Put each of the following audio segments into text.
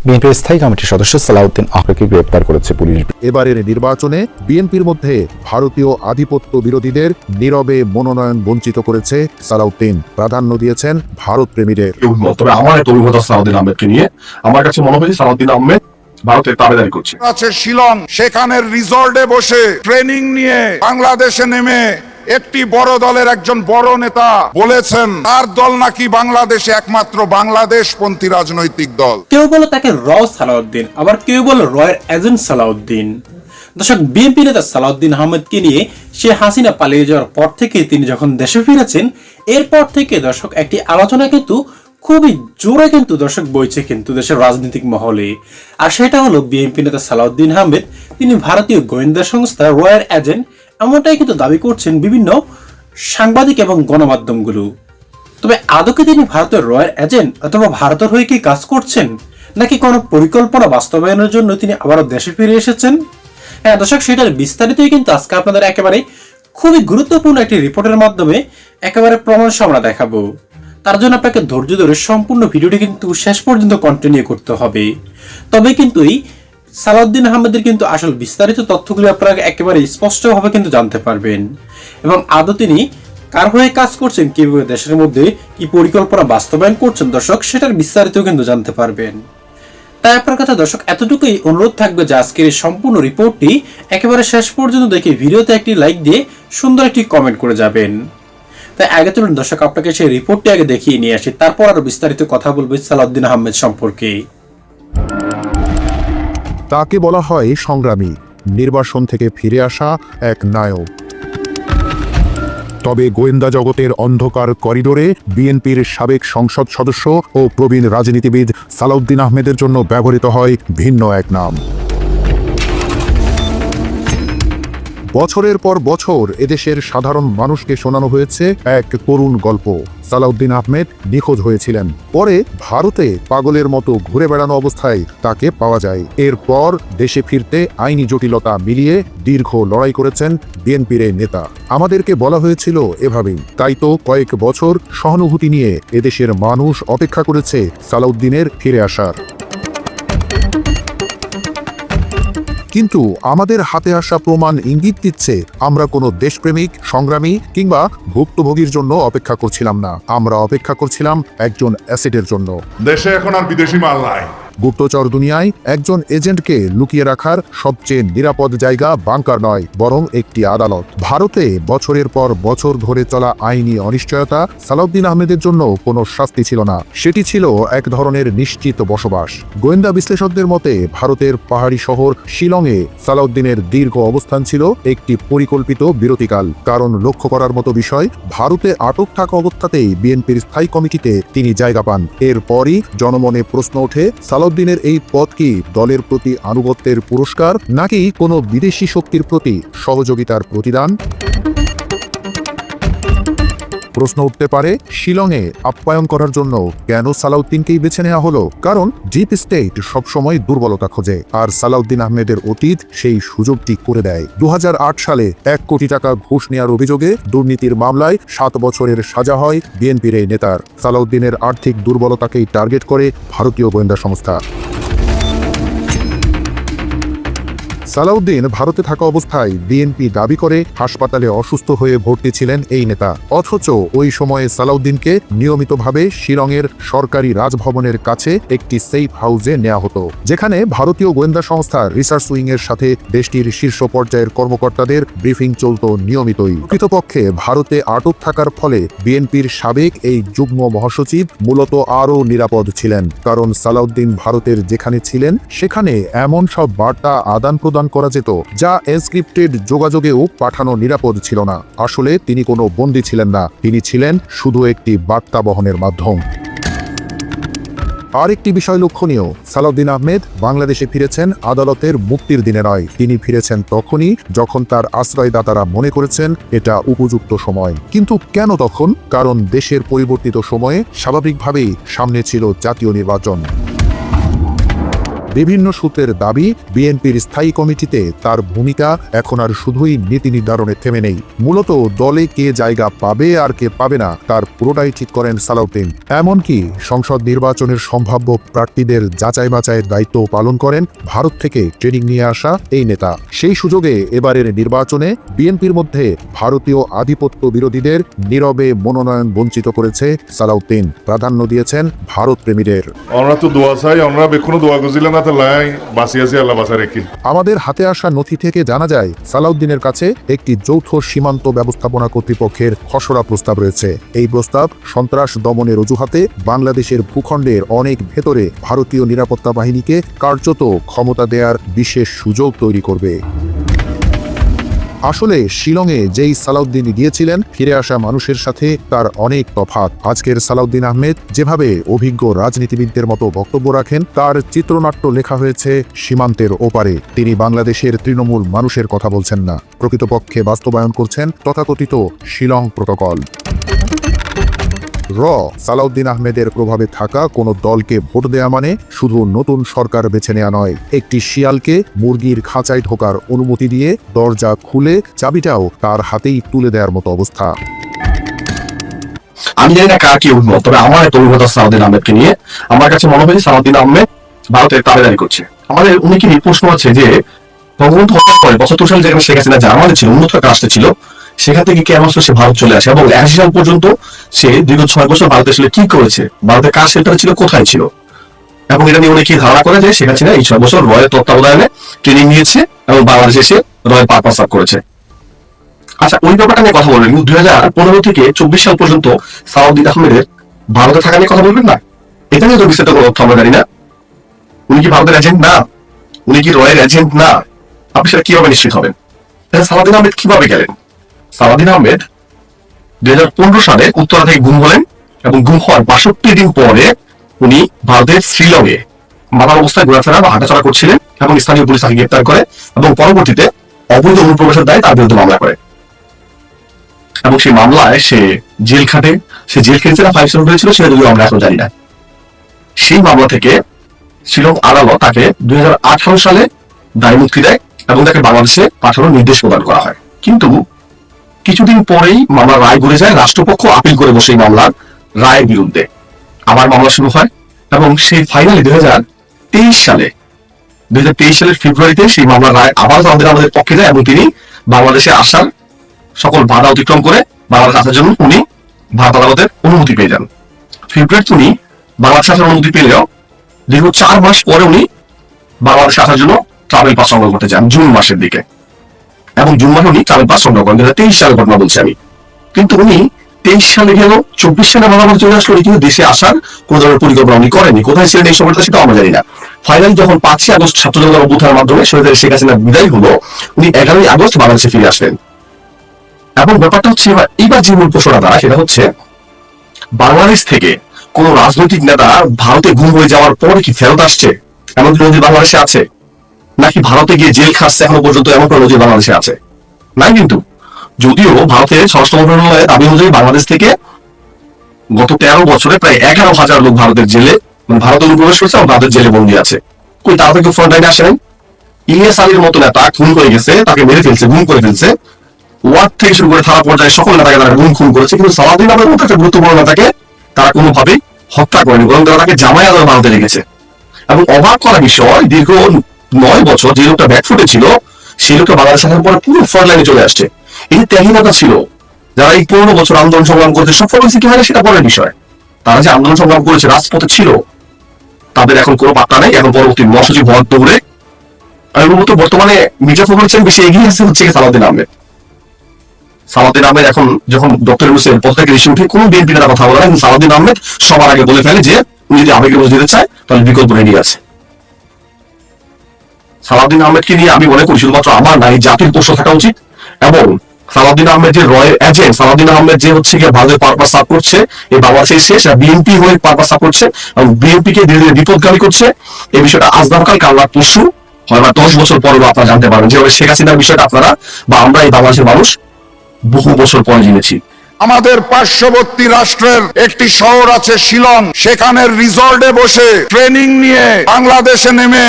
বিএনপির স্থায়ী কমিটির সদস্য সালাউদ্দিন আহমেদকে গ্রেপ্তার করেছে পুলিশ। এবারের নির্বাচনে বিএনপির মধ্যে ভারতীয় আধিপত্য বিরোধীদের নীরবে মনোনয়ন বঞ্চিত করেছে সালাউদ্দিন। প্রাধান্য দিয়েছেন ভারত প্রেমীদের। তবে আমার একটা অভিজ্ঞতা সালাউদ্দিন আহমেদকে নিয়ে, আমার কাছে মনে হয়েছে সালাউদ্দিন আহমেদ ভারতের তাবেদারি করছে। আছে শিলং, সেখানের রিসর্টে বসে ট্রেনিং নিয়ে বাংলাদেশে নেমে একটি বড় দলের একজন বড় নেতা বলেছেন তার দল নাকি বাংলাদেশে একমাত্র বাংলাদেশপন্থী রাজনৈতিক দল। কেউ বলে তাকে র সালাউদ্দিন, আবার কেউ বলে রয়ের এজেন্ট সালাউদ্দিন। দর্শক, বিএনপি নেতা সালাউদ্দিন আহমেদকে নিয়ে শেখ হাসিনা পালিয়ে যাওয়ার পর থেকে তিনি যখন দেশে ফিরেছেন, এরপর থেকে দর্শক একটি আলোচনা কিন্তু খুবই জোরে কিন্তু দর্শক বইছে কিন্তু দেশের রাজনৈতিক মহলে। আর সেটা হলো বিএনপি নেতা সালাউদ্দিন আহমেদ তিনি ভারতীয় গোয়েন্দা সংস্থা রয়ের এজেন্ট, এমনটাই কিন্তু দাবি করছেন বিভিন্ন সাংবাদিক এবং গণমাধ্যমগুলো। তবে আদৌ কি তিনি ভারতের রয়ের এজেন্ট অথবা ভারতের হয়ে কি কাজ করছেন, নাকি কোনো পরিকল্পনা বাস্তবায়নের জন্য তিনি আবারও দেশে ফিরে এসেছেন? হ্যাঁ দর্শক, সেটার বিস্তারিতই কিন্তু আজকে আপনাদের একেবারে খুবই গুরুত্বপূর্ণ একটি রিপোর্টের মাধ্যমে একেবারে প্রমাণ আমরা দেখাবো। তার জন্য আপনাকে ধৈর্য ধরে সম্পূর্ণ ভিডিওটি কিন্তু শেষ পর্যন্ত কন্টিনিউ করতে হবে। তবে কিন্তু এই সালাউদ্দিন আহমেদের কিন্তু আসল বিস্তারিত তথ্যগুলি আপনারা একেবারে স্পষ্টভাবে কিন্তু জানতে পারবেন, এবং আদৌ তিনি কার হয়ে কাজ করছেন, কিভাবে দেশের মধ্যে কি পরিকল্পনা বাস্তবায়ন করছেন দর্শক, সেটার বিস্তারিত কিন্তু জানতে পারবেন। তাই আপনার কাছে দর্শক এতটুকুই অনুরোধ থাকবে যে আজকের এই সম্পূর্ণ রিপোর্টটি একেবারে শেষ পর্যন্ত দেখে ভিডিওতে একটি লাইক দিয়ে সুন্দর একটি কমেন্ট করে যাবেন। তাই আগে চলুন দর্শক আপনাকে সেই রিপোর্টটি আগে দেখিয়ে নিয়ে আসি, তারপর আরো বিস্তারিত কথা বলবো সালাউদ্দিন আহমেদ সম্পর্কে। তাকে বলা হয় সংগ্রামী, নির্বাসন থেকে ফিরে আসা এক নায়ক। তবে গোয়েন্দা জগতের অন্ধকার করিডোরে বিএনপির সাবেক সংসদ সদস্য ও প্রবীণ রাজনীতিবিদ সালাউদ্দিন আহমেদের জন্য ব্যবহৃত হয় ভিন্ন এক নাম। বছরের পর বছর এদেশের সাধারণ মানুষকে শোনানো হয়েছে এক করুণ গল্প। সালাউদ্দিন আহমেদ নিখোঁজ হয়েছিলেন, পরে ভারতে পাগলের মতো ঘুরে বেড়ানো অবস্থায় তাকে পাওয়া যায়। এরপর দেশে ফিরতে আইনি জটিলতা মিলিয়ে দীর্ঘ লড়াই করেছেন বিএনপির এই নেতা। আমাদেরকে বলা হয়েছিল এভাবেই, তাই তো কয়েক বছর সহানুভূতি নিয়ে এদেশের মানুষ অপেক্ষা করেছে সালাউদ্দিনের ফিরে আসার। কিন্তু আমাদের হাতে আসা প্রমাণ ইঙ্গিত দিচ্ছে আমরা কোনো দেশপ্রেমিক, সংগ্রামী কিংবা ভুক্তভোগীর জন্য অপেক্ষা করছিলাম না, আমরা অপেক্ষা করছিলাম একজন অ্যাসেটের জন্য। দেশে এখন আর বিদেশি মাল নাই। গুপ্তচর দুনিয়ায় একজন এজেন্টকে লুকিয়ে রাখার সবচেয়ে নিরাপদ জায়গা বাংকার নয়, বরং একটি আদালত। ভারতে বছরের পর বছর ধরে চলা আইনি অনিশ্চয়তা সালাউদ্দিন আহমেদের জন্য কোনো শাস্তি ছিল না, সেটি ছিল এক ধরনের নিশ্চিত বসবাস। গোয়েন্দা বিশ্লেষকদের মতে ভারতের পাহাড়ি শহর শিলংয়ে সালাউদ্দিনের দীর্ঘ অবস্থান ছিল একটি পরিকল্পিত বিরতিকাল। কারণ লক্ষ্য করার মতো বিষয়, ভারতে আটক থাকা অবস্থাতেই বিএনপির স্থায়ী কমিটিতে তিনি জায়গা পান। এরপরই জনমনে প্রশ্ন ওঠে, সালাউদ্দিনের এই পদ কি দলের প্রতি আনুগত্যের পুরস্কার, নাকি কোনো বিদেশি শক্তির প্রতি সহযোগিতার প্রতিদান? প্রশ্ন উঠতে পারে, শিলংয়ে আপ্যায়ন করার জন্য কেন সালাউদ্দিনকেই বেছে নেওয়া হলো? কারণ ডিপ স্টেট সবসময় দুর্বলতা খোঁজে, আর সালাউদ্দিন আহমেদের অতীত সেই সুযোগটি করে দেয়। 2008 সালে 1 কোটি টাকা ঘুষ নেওয়ার অভিযোগে দুর্নীতির মামলায় 7 বছরের সাজা হয় বিএনপির এই নেতার। সালাউদ্দিনের আর্থিক দুর্বলতাকেই টার্গেট করে ভারতীয় গোয়েন্দা সংস্থা। সালাউদ্দিন ভারতে থাকা অবস্থায় বিএনপি দাবি করে হাসপাতালে অসুস্থ হয়ে ভর্তি ছিলেন এই নেতা, অথচ ওই সময়ে সালাউদ্দিনকে নিয়মিতভাবে শিলংয়ের সরকারি রাজভবনের কাছে একটি সেফ হাউসে নেওয়া হতো, যেখানে ভারতীয় গোয়েন্দা সংস্থা রিসার্চ উইং এর সাথে দেশটির শীর্ষ পর্যায়ের কর্মকর্তাদের ব্রিফিং চলত নিয়মিতই। প্রকৃতপক্ষে ভারতে আটক থাকার ফলে বিএনপির সাবেক এই যুগ্ম মহাসচিব মূলত আরও নিরাপদ ছিলেন, কারণ সালাউদ্দিন ভারতের যেখানে ছিলেন সেখানে এমন সব বার্তা আদান প্রদান করা যেত যা এনক্রিপ্টেড যোগাযোগেও পাঠানো নিরাপদ ছিল না। আসলে তিনি কোনো বন্দী ছিলেন না, তিনি ছিলেন শুধু একটি বার্তা বহনের মাধ্যম। আরেকটি বিষয় লক্ষণীয়, সালাউদ্দিন আহমেদ বাংলাদেশে ফিরেছেন আদালতের মুক্তির দিনে নয়, তিনি ফিরেছেন তখনই যখন তার আশ্রয়দাতারা মনে করেছেন এটা উপযুক্ত সময়। কিন্তু কেন তখন? কারণ দেশের পরিবর্তিত সময়ে স্বাভাবিকভাবেই সামনে ছিল জাতীয় নির্বাচন। বিভিন্ন সূত্রের দাবি, বিএনপির স্থায়ী কমিটিতে তার ভূমিকা এখন আর শুধুই নীতি নির্ধারণে থেমে নেই। মূলত দলে কে জায়গা পাবে আর কে পাবে না তার পুরোটাই ঠিক করেন সালাউদ্দিন। এমনকি সংসদ নির্বাচনের সম্ভাব্য প্রার্থীদের যাচাই বাছাইয়ের দায়িত্ব পালন করেন ভারত থেকে ট্রেনিং নিয়ে আসা এই নেতা। সেই সুযোগে এবারের নির্বাচনে বিএনপির মধ্যে ভারতীয় আধিপত্য বিরোধীদের নীরবে মনোনয়ন বঞ্চিত করেছে সালাউদ্দিন। প্রাধান্য দিয়েছেন ভারত প্রেমীদের। আমরা তো দোয়া চাই, আমরা বেক্ষণ দোয়া করছিলাম না তো লাই বাঁচিয়েছি, আল্লাহ বাঁচা রেখে। আমাদের হাতে আসা নথি থেকে জানা যায় সালাউদ্দিনের কাছে একটি যৌথ সীমান্ত ব্যবস্থাপনা কর্তৃপক্ষের খসড়া প্রস্তাব রয়েছে। এই প্রস্তাব সন্ত্রাস দমনের অজুহাতে বাংলাদেশের ভূখণ্ডের অনেক ভেতরে ভারতীয় নিরাপত্তা বাহিনীকে কার্যত ক্ষমতা দেওয়ার বিশেষ সুযোগ তৈরি করবে। আসলে শিলংয়ে যেই সালাউদ্দিন গিয়েছিলেন, ফিরে আসা মানুষের সাথে তার অনেক তফাৎ। আজকের সালাউদ্দিন আহমেদ যেভাবে অভিজ্ঞ রাজনীতিবিদদের মতো বক্তব্য রাখেন, তার চিত্রনাট্য লেখা হয়েছে সীমান্তের ওপারে। তিনি বাংলাদেশের তৃণমূল মানুষের কথা বলছেন না, প্রকৃতপক্ষে বাস্তবায়ন করছেন তথাকথিত শিলং প্রটোকল। সালাউদ্দিন আহমেদের প্রভাবে থাকা কোনো দলকে ভোট দেয়া মানে শুধু নতুন সরকার বেছে নেওয়া নয়, একটি শিয়ালকে মুরগির খাঁচায় ঢোকার অনুমতি দিয়ে দরজা খুলে চাবিটাও তার হাতেই তুলে দেওয়ার মতো অবস্থা। আমি জানি না কার কি অভিমত, তবে আমার একটা অভিমত সালাউদ্দিন আহমেদকে নিয়ে। আমার কাছে মনে হয় সালাউদ্দিন আহমেদ ভারতের তাবেদারি করছে। আমাদের অনেকেরই প্রশ্ন আছে যে বঙ্গবন্ধু হত্যার পরে ৭৫ সালে যেখানে শেখ হাসিনা জার্মানি ছিল, উন্নত একটা রাষ্ট্রে ছিল, সেখান থেকে কেন আসলে সে ভারত চলে আসে এবং ৮০ সাল পর্যন্ত সে দীর্ঘ ৬ বছর ভারতে আসলে কি করেছে, ভারতে কার শেল্টার ছিল, কোথায় ছিল। এবং এটা নিয়ে অনেকেই ধারণা করে যে শেখ হাসিনা এই ৬ বছর রয়ের তত্ত্বাবধানে ট্রেনিং নিয়েছে এবং বাংলাদেশে এসে রয়ের পারপাস সার্ভ করেছে। আচ্ছা, ওই ব্যাপারটা নিয়ে কথা বলবেন। ২০১৫ থেকে ২৪ সাল পর্যন্ত সালাউদ্দিন আহমেদের ভারতে থাকা নিয়ে কথা বলবেন না? এটা নিয়ে তো বিস্তারিত কোনো তথ্য আমরা জানি না। উনি কি ভারতের এজেন্ট না? উনি কি রয়ের এজেন্ট না? আপনি সেটা কিভাবে নিশ্চিত হবেন? সালাউদ্দিন আহমেদ কিভাবে গেলেন? সালাউদ্দিন আহমেদ ২০১৫ সালে উত্তরা থেকে গুম হলেন এবং গুম হওয়ার ৬২ দিন পরে উনি ভারতের শ্রীলংয়ে মাতাল অবস্থায় ঘোরাফেরা বা হাঁটাচলা করছিলেন এবং স্থানীয় পুলিশ তাকে গ্রেপ্তার করে এবং পরবর্তীতে অবৈধ অনুপ্রবেশের দায়ে তার বিরুদ্ধে মামলা করে এবং সেই মামলায় সে জেল খাটে। সে জেল খেটেছে না 5 স্টার হয়েছিল সেটা যদিও আমরা এখন জানি না। সেই মামলা থেকে শিলং আদালত তাকে ২০১৮ সালে দায় মুক্তি দেয় এবং তাকে বাংলাদেশে পাঠানোর নির্দেশ প্রদান করা হয়। কিন্তু কিছুদিন পরেই মামলার রায় ঘুরে যায়, রাষ্ট্রপক্ষ আপিল করে বসে এই মামলার রায়ের বিরুদ্ধে। আবার মামলা শুরু হয় এবং সেই ফাইনালি ২০২৩ সালের ফেব্রুয়ারিতে সেই মামলার রায় আবার আমাদের পক্ষে যায় এবং তিনি বাংলাদেশে আসার সকল বাধা অতিক্রম করে বাংলাদেশ আসার জন্য উনি ভারত আদালতের অনুমতি পেয়ে যান। ফেব্রুয়ারিতে উনি বাংলাদেশ আসার অনুমতি পেলেও দীর্ঘ 4 মাস পরে উনি বাংলাদেশে আসার জন্য ট্রাভেল পাস সংগ্রহ করতে যান জুন মাসের দিকে এবং জুন মাসে উনি ট্রাভেল পাস সংগ্রহ করেন। ২০২৩ সালের ঘটনা বলছি আমি। কিন্তু উনি ২৩ সালে গেল, ২৪ সালে বাংলাদেশ চলে আসলো, কিন্তু দেশে আসার কোন ধরনের পরিকল্পনা উনি করেনি। কোথায় ছিলেন এই সময়টা সেটাও আমরা জানি না। ফাইনালি যখন ৫ই আগস্ট ছাত্র জনতার অভ্যুত্থানের মাধ্যমে শহীদ শেখ হাসিনা বিদায় হলো, উনি ১১ই আগস্ট বাংলাদেশে ফিরে আসলেন। এবং ব্যাপারটা হচ্ছে এইবার যে মূল প্রশ্নটা দাঁড়ায় সেটা হচ্ছে বাংলাদেশ থেকে কোন রাজনৈতিক নেতা ভারতে গুম হয়ে যাওয়ার পরে কি ফেরত আসছে এমন নজির বাংলাদেশে আছে? নাকি ভারতে গিয়ে জেল খাচ্ছে এখনো পর্যন্ত এমন কোন নজির বাংলাদেশে আছে? নাই কিন্তু। যদিও ভারতের স্বরাষ্ট্র মন্ত্রণালয়ের দাবি অনুযায়ী বাংলাদেশ থেকে গত 13 বছরে প্রায় 11,000 লোক ভারতের জেলে ভারতে অনুপ্রবেশ করেছে এবং ভারতের জেলে বন্দী আছে। কই তারা থেকে ফ্রন্ট লাইনে আসে নাই? ইলিয়াস আলীর মতো নেতা খুন করে গেছে, তাকে মেরে ফেলছে, গুম করে ফেলছে। ওয়ার্ড থেকে শুরু করে থানা পর্যায়ে সকল নেতাকে তারা খুন করেছে, কিন্তু সালাউদ্দিন আহমেদের মতো একটা গুরুত্বপূর্ণ নেতাকে তারা কোনোভাবেই হত্যা করেনি, বরং তারা তাকে জামাই আদর ভারতে রেখেছে। এবং অবাক করা বিষয়, দীর্ঘ 9 বছর যে লোকটা ব্যাকফুটে ছিল সেই লোকটা বাংলাদেশ আসার পরে পুরো ফ্রন্ট লাইনে চলে আসছে। এই ত্যাগী নেতা ছিল যারা এই 15 বছর আন্দোলন সংগ্রাম করেছে। সফল হয়েছে কি হয় সেটা পরের বিষয়। তারা যে আন্দোলন সংগ্রাম করেছে, রাজপথে ছিল, তাদের এখন কোনো পাত্তা নেই। এখন পরবর্তী মহাসচিব হওয়ার দৌড়ে আমি বলবো বর্তমানে মির্জা ফখরুল চেয়ে বেশি এগিয়ে আসছে হচ্ছে সালাউদ্দিন আহমেদ। সালাউদ্দিন আহমেদ এখন যখন ডক্টর ইউনূসের পদ থেকে এসে উঠে কোনো বিএনপি নেতা কথা বলে না, কিন্তু সালাউদ্দিন আহমেদ সবার আগে বলে ফেলে যে উনি যদি আবেগে বুঝে দিতে চায় তাহলে বিকল্প রেডি আছে। সালাউদ্দিন আহমেদকে নিয়ে আমি মনে করি শুধুমাত্র আমার না, এই জাতির প্রশ্ন থাকা উচিত। এবং সালাউদ্দিন আহমেদ যে রয়ের এজেন্ট, সালাউদ্দিন আহমেদ যে হচ্ছে গিয়ে ভারতের পারপাস সার্ভ করছে এই বাংলাদেশের শেষ, বিএনপি হয়ে পারপাস সার্ভ করছে এবং বিএনপি কে ধীরে ধীরে বিপদগামী করছে। এই বিষয়টা আজ না কাল কাল পরশু হয়তো 10 বছর পরেও আপনারা জানতে পারবেন। যেভাবে শেখ হাসিনার বিষয়টা আপনারা বা আমরা এই বাংলাদেশের মানুষ বহু বছর পরে জেনেছি, আমাদের পার্শ্ববর্তী রাষ্ট্রের একটি শহর আছে শিলং, সেখানের রিসর্টে বসে ট্রেনিং নিয়ে বাংলাদেশে নেমে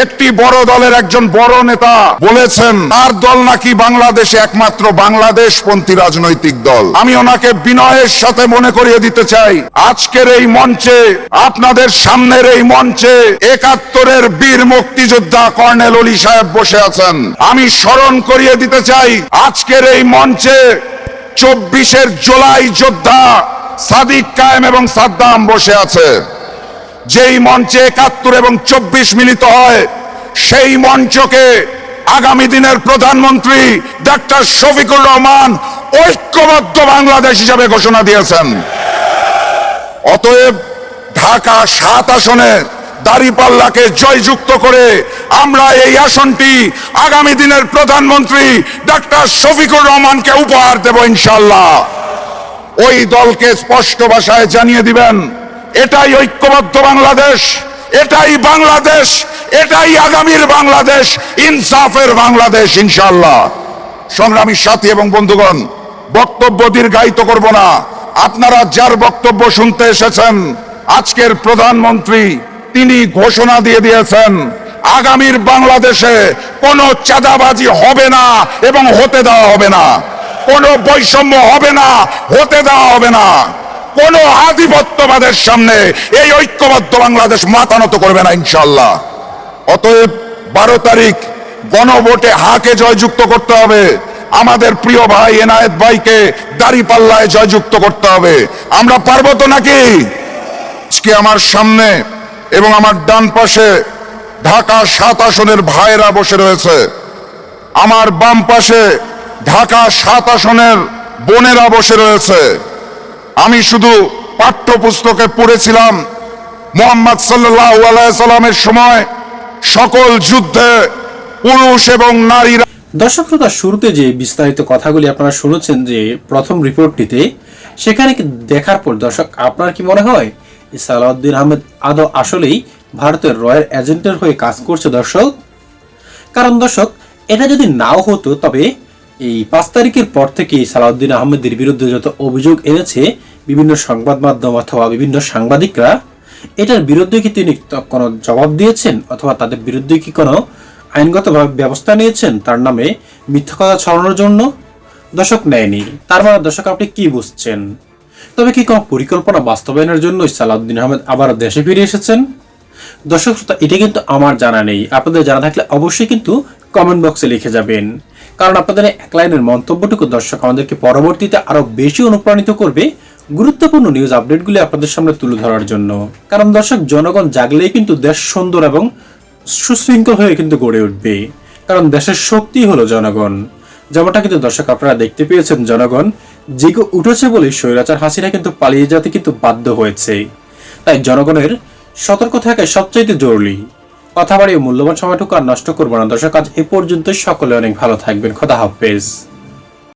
একটি বড় দলের একজন বড় নেতা বলেছেন তার দল নাকি বাংলাদেশে একমাত্র বাংলাদেশপন্থী রাজনৈতিক দল। আমি ওনাকে বিনয়ের সাথে মনে করিয়ে দিতে চাই, আজকের এই মঞ্চে, আপনাদের সামনের এই মঞ্চে ৭১-এর বীর মুক্তিযোদ্ধা কর্নেল অলি সাহেব বসে আছেন। আমি স্মরণ করিয়ে দিতে চাই, আজকের এই মঞ্চে ২৪-এর জুলাই যোদ্ধা সাদিক কায়েম এবং সাদ্দাম বসে আছে। যেই মঞ্চে ৭১ এবং ২৪ মিলিত হয়, সেই মঞ্চকে আগামী দিনের প্রধানমন্ত্রী ডক্টর শফিকুর রহমান ঐক্যবদ্ধ বাংলাদেশ হিসাবে ঘোষণা দিয়েছেন। অতএব ঢাকা ৭ আসনে দাঁড়িপাল্লাকে জয়যুক্ত করে আমরা এই আসনটি আগামী দিনের প্রধানমন্ত্রী ডক্টর শফিকুর রহমানকে উপহার দেব ইনশাআল্লাহ। ওই দলকে স্পষ্ট ভাষায় জানিয়ে দিবেন, এটাই ঐক্যবদ্ধ বাংলাদেশ, এটাই বাংলাদেশ, এটাই আগামীর বাংলাদেশ, ইনসাফের বাংলাদেশ ইনশাআল্লাহ। সংগ্রামী সাথী এবং বন্ধুগণ, বক্তব্য দীর্ঘায়িত করব না। আপনারা যার বক্তব্য শুনতে এসেছেন, আজকের প্রধানমন্ত্রী তিনি ঘোষণা দিয়ে দিয়েছেন আগামীর বাংলাদেশে কোনো চাঁদাবাজি হবে না এবং হতে দেওয়া হবে না, কোনো বৈষম্য হবে না, হতে দেওয়া হবে না, কোন আধিপত্যবাদের সামনে এই ঐক্যবদ্ধ বাংলাদেশ মাথা নত করবে না ইনশাআল্লাহ। অতএব ১২ তারিখ গণভোটে হাকে জয়যুক্ত করতে হবে, আমাদের প্রিয় ভাই এনায়েত ভাইকে দাঁড়িপাল্লায় জয়যুক্ত করতে হবে। আমরা পারবো তো নাকি? আজকে আমার সামনে এবং আমার ডান পাশে ঢাকা ৭ আসনের ভাইয়েরা বসে রয়েছে, আমার বাম পাশে ঢাকা ৭ আসনের বোনেরা বসে রয়েছে। আমি শুধু পাঠ্যপুস্তকে পড়েছিলাম মুহাম্মদ সাল্লাল্লাহু আলাইহি সাল্লামের সময় সকল যুদ্ধে পুরুষ এবং নারীরা। দর্শক শ্রোতা, শুরুতে যে বিস্তারিত কথাগুলি আপনারা শুনেছেন যে প্রথম রিপোর্টটিতে, সেখানে দেখার পর দর্শক আপনার কি মনে হয় সালাউদ্দিন আহমেদ আদৌ আসলেই ভারতের রয়ের এজেন্টের হয়ে কাজ করছে দর্শক? কারণ দর্শক, এটা যদি নাও হতো, তবে এই ৫ তারিখের পর থেকে সালাউদ্দিন আহমেদের বিরুদ্ধে যত অভিযোগ এনেছে বিভিন্ন সংবাদ মাধ্যম অথবা বিভিন্ন সাংবাদিকরা, এটার বিরুদ্ধে কি তিনি কোনো জবাব দিয়েছেন অথবা তাদের বিরুদ্ধে কি কোনো আইনগত ব্যবস্থা নিয়েছেন তার নামে মিথ্যা কথা ছড়ানোর জন্য? দর্শক, নেয়নি। তার মানে দর্শক আপনি কি বুঝছেন? তবে কি কোনো পরিকল্পনা বাস্তবায়নের জন্য সালাউদ্দিন আহমেদ আবার দেশে ফিরে এসেছেন? দর্শক শ্রোতা, এটা কিন্তু আমার জানা নেই। আপনাদের জানা থাকলে অবশ্যই কিন্তু কমেন্ট বক্সে লিখে যাবেন, কারণ আপনাদের এক লাইনের মন্তব্যটুকু দর্শক আমাদেরকে পরবর্তীতে আরো বেশি অনুপ্রাণিত করবে গুরুত্বপূর্ণ নিউজ আপডেটগুলি আপনাদের সামনে তুলে ধরার জন্য। কারণ দর্শক, জনগণ জাগলেই কিন্তু দেশ সুন্দর এবং সুশৃঙ্খল হয়ে কিন্তু গড়ে উঠবে, কারণ দেশের শক্তি হলো জনগণ। যেমনটা কিন্তু দর্শক আপনারা দেখতে পেয়েছেন, জনগণ জেগে উঠেছে বলে স্বৈরাচার হাসিনা কিন্তু পালিয়ে যেতে কিন্তু বাধ্য হয়েছে। তাই জনগণের সতর্ক থাকা সবচাইতে জরুরি। কথা বাড়িয়ে মূল্যবান সময়টুকু আর নষ্ট করবো না দর্শক। আজ এ পর্যন্ত, সকলে অনেক ভালো থাকবেন। খোদা হাফেজ।